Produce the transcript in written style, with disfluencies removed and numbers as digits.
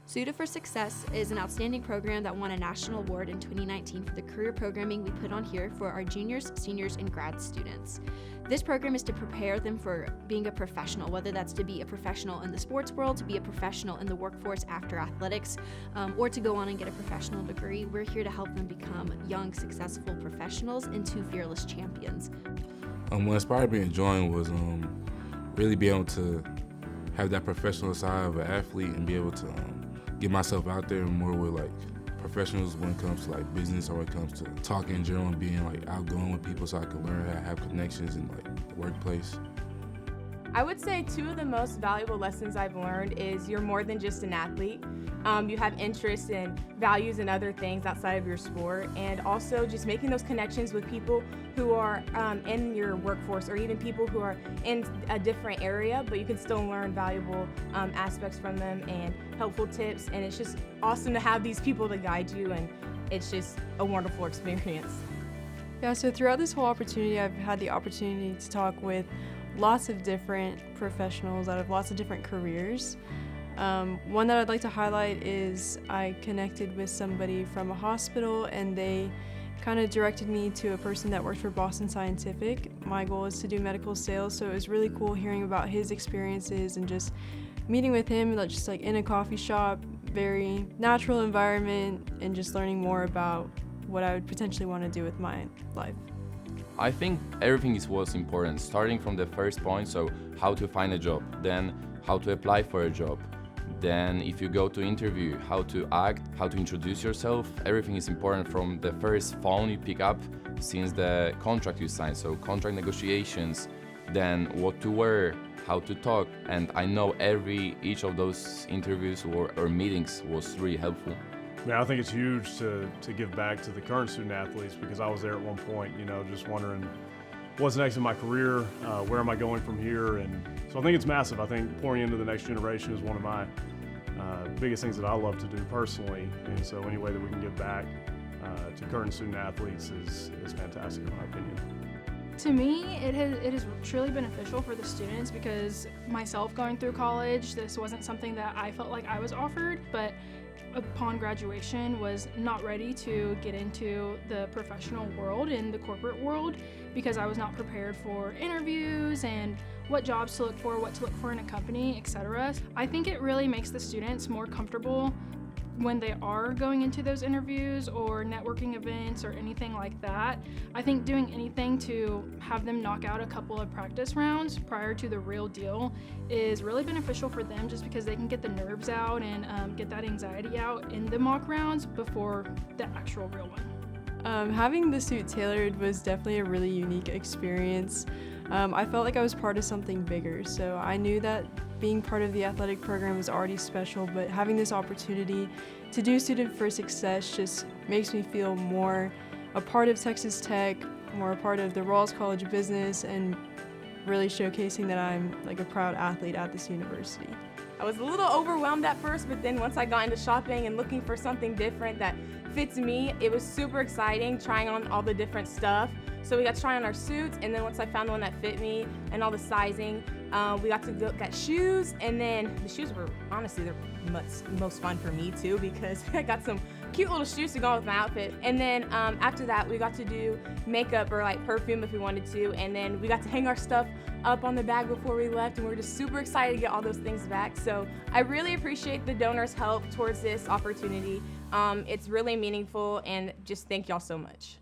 Suited for Success is an outstanding program that won a national award in 2019 for the career programming we put on here for our juniors, seniors, and grad students. This program is to prepare them for being a professional, whether that's to be a professional in the sports world, to be a professional in the workforce after athletics, or to go on and get a professional degree. We're here to help them become young, successful professionals into fearless champions. What inspired me to join was really be able to have that professional side of an athlete and be able to get myself out there more with like professionals when it comes to like business or when it comes to talking in general and being like outgoing with people so I can learn how to have connections in like the workplace. I would say two of the most valuable lessons I've learned is you're more than just an athlete. You have interests and values and other things outside of your sport, and also just making those connections with people who are in your workforce or even people who are in a different area, but you can still learn valuable aspects from them and helpful tips, and it's just awesome to have these people to guide you, and it's just a wonderful experience. Yeah, so throughout this whole opportunity, I've had the opportunity to talk with lots of different professionals out of lots of different careers. One that I'd like to highlight is I connected with somebody from a hospital, and they kind of directed me to a person that worked for Boston Scientific. My goal is to do medical sales, so it was really cool hearing about his experiences and just meeting with him just like in a coffee shop, very natural environment, and just learning more about what I would potentially want to do with my life. I think everything was important, starting from the first point, so how to find a job, then how to apply for a job, then if you go to interview, how to act, how to introduce yourself. Everything is important from the first phone you pick up since the contract you sign, so contract negotiations, then what to wear, how to talk, and I know each of those interviews or meetings was really helpful. I think it's huge to give back to the current student athletes, because I was there at one point, just wondering what's next in my career, where am I going from here, and so I think it's massive. I think pouring into the next generation is one of my biggest things that I love to do personally, and so any way that we can give back to current student athletes is fantastic in my opinion. To me, it is truly beneficial for the students, because myself going through college, this wasn't something that I felt like I was offered, but upon graduation was not ready to get into the professional world and the corporate world, because I was not prepared for interviews and what jobs to look for, what to look for in a company, etc. I think it really makes the students more comfortable when they are going into those interviews or networking events or anything like that. I think doing anything to have them knock out a couple of practice rounds prior to the real deal is really beneficial for them, just because they can get the nerves out and get that anxiety out in the mock rounds before the actual real one. Having the suit tailored was definitely a really unique experience. I felt like I was part of something bigger, so I knew that being part of the athletic program was already special, but having this opportunity to do Suited for Success just makes me feel more a part of Texas Tech, more a part of the Rawls College of Business, and really showcasing that I'm like a proud athlete at this university. I was a little overwhelmed at first, but then once I got into shopping and looking for something different that fits me, it was super exciting trying on all the different stuff. So we got to try on our suits, and then once I found one that fit me and all the sizing, we got to get shoes, and then the shoes were honestly most fun for me too, because I got some cute little shoes to go with my outfit. And then after that, we got to do makeup or like perfume if we wanted to, and then we got to hang our stuff up on the bag before we left, and we were just super excited to get all those things back. So I really appreciate the donors' help towards this opportunity. It's really meaningful, and just thank y'all so much.